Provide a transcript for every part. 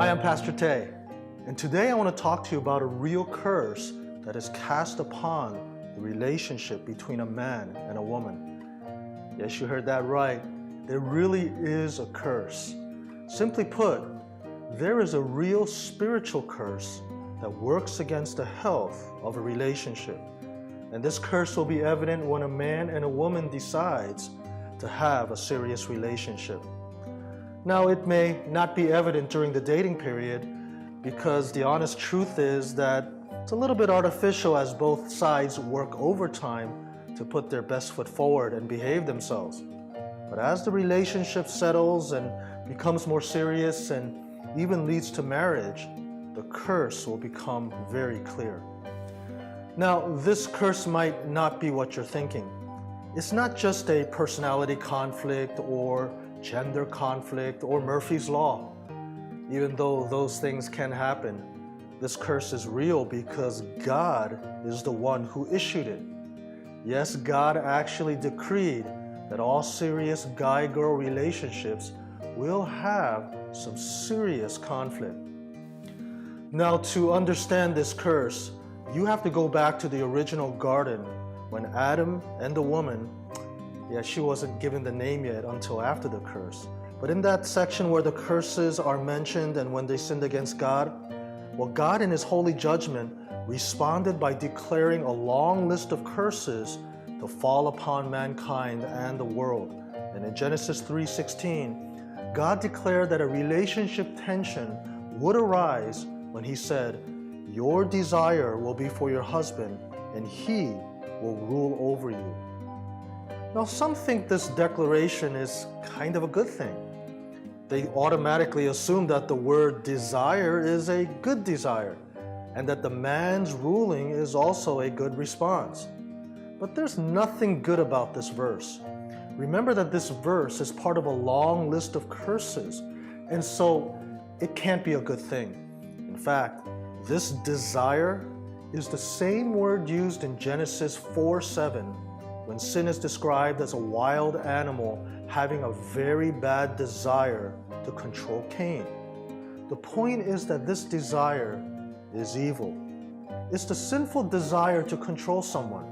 Hi, I'm Pastor Tay, and today I want to talk to you about a real curse that is cast upon the relationship between a man and a woman. Yes, you heard that right. There really is a curse. Simply put, there is a real spiritual curse that works against the health of a relationship. And this curse will be evident when a man and a woman decides to have a serious relationship. Now, it may not be evident during the dating period because the honest truth is that it's a little bit artificial as both sides work overtime to put their best foot forward and behave themselves. But as the relationship settles and becomes more serious and even leads to marriage, the curse will become very clear. Now, this curse might not be what you're thinking. It's not just a personality conflict or gender conflict or Murphy's Law. Even though those things can happen, this curse is real because God is the one who issued it. Yes, God actually decreed that all serious guy-girl relationships will have some serious conflict. Now, to understand this curse, you have to go back to the original garden when Adam and the woman, she wasn't given the name yet until after the curse. But in that section where the curses are mentioned and when they sinned against God, well, God in His holy judgment responded by declaring a long list of curses to fall upon mankind and the world. And in Genesis 3:16, God declared that a relationship tension would arise when He said, "Your desire will be for your husband, and he will rule over you." Now, some think this declaration is kind of a good thing. They automatically assume that the word desire is a good desire, and that the man's ruling is also a good response. But there's nothing good about this verse. Remember that this verse is part of a long list of curses, and so it can't be a good thing. In fact, this desire is the same word used in Genesis 4:7 when sin is described as a wild animal having a very bad desire to control Cain. The point is that this desire is evil. It's the sinful desire to control someone.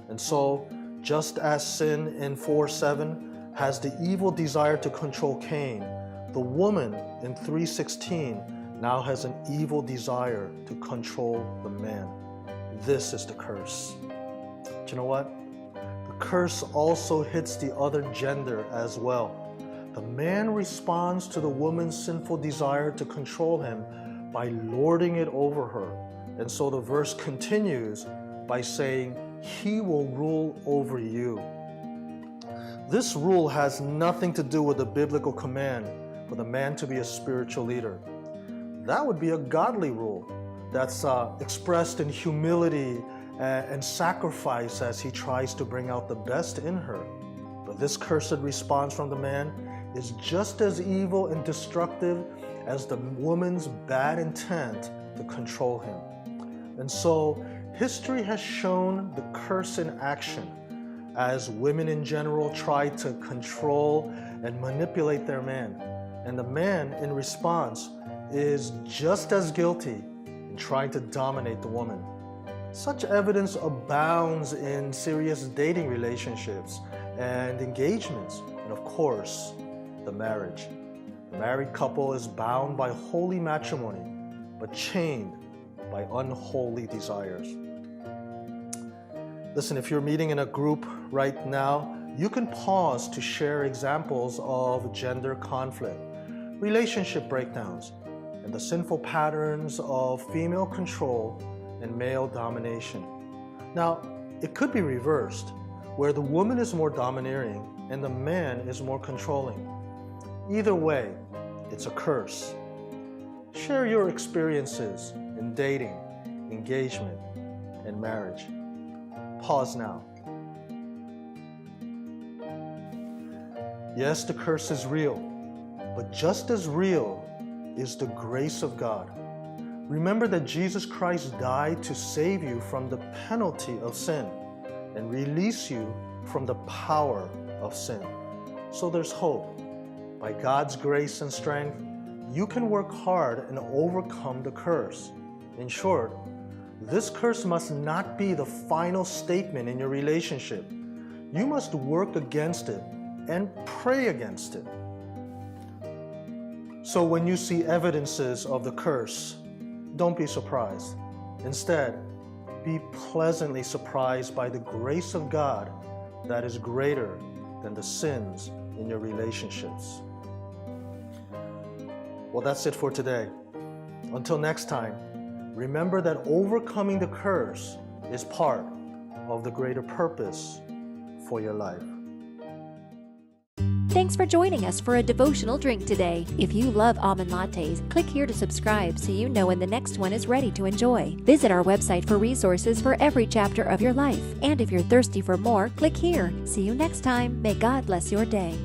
And so, just as sin in 4:7 has the evil desire to control Cain, the woman in 3:16 now has an evil desire to control the man. This is the curse. Do you know what? The curse also hits the other gender as well. The man responds to the woman's sinful desire to control him by lording it over her. And so the verse continues by saying, "He will rule over you." This rule has nothing to do with the biblical command for the man to be a spiritual leader. That would be a godly rule that's expressed in humility and sacrifice as he tries to bring out the best in her. But this cursed response from the man is just as evil and destructive as the woman's bad intent to control him. And so history has shown the curse in action as women in general try to control and manipulate their man. And the man in response is just as guilty in trying to dominate the woman. Such evidence abounds in serious dating relationships and engagements, and of course, the marriage. The married couple is bound by holy matrimony, but chained by unholy desires. Listen, if you're meeting in a group right now, you can pause to share examples of gender conflict, relationship breakdowns, and the sinful patterns of female control and male domination. Now, it could be reversed, where the woman is more domineering and the man is more controlling. Either way, it's a curse. Share your experiences in dating, engagement, and marriage. Pause now. Yes, the curse is real, but just as real is the grace of God. Remember that Jesus Christ died to save you from the penalty of sin and release you from the power of sin. So there's hope. By God's grace and strength, you can work hard and overcome the curse. In short, this curse must not be the final statement in your relationship. You must work against it and pray against it. So when you see evidences of the curse, don't be surprised. Instead, be pleasantly surprised by the grace of God that is greater than the sins in your relationships. Well, that's it for today. Until next time, remember that overcoming the curse is part of the greater purpose for your life. Thanks for joining us for a devotional drink today. If you love almond lattes, click here to subscribe so you know when the next one is ready to enjoy. Visit our website for resources for every chapter of your life. And if you're thirsty for more, click here. See you next time. May God bless your day.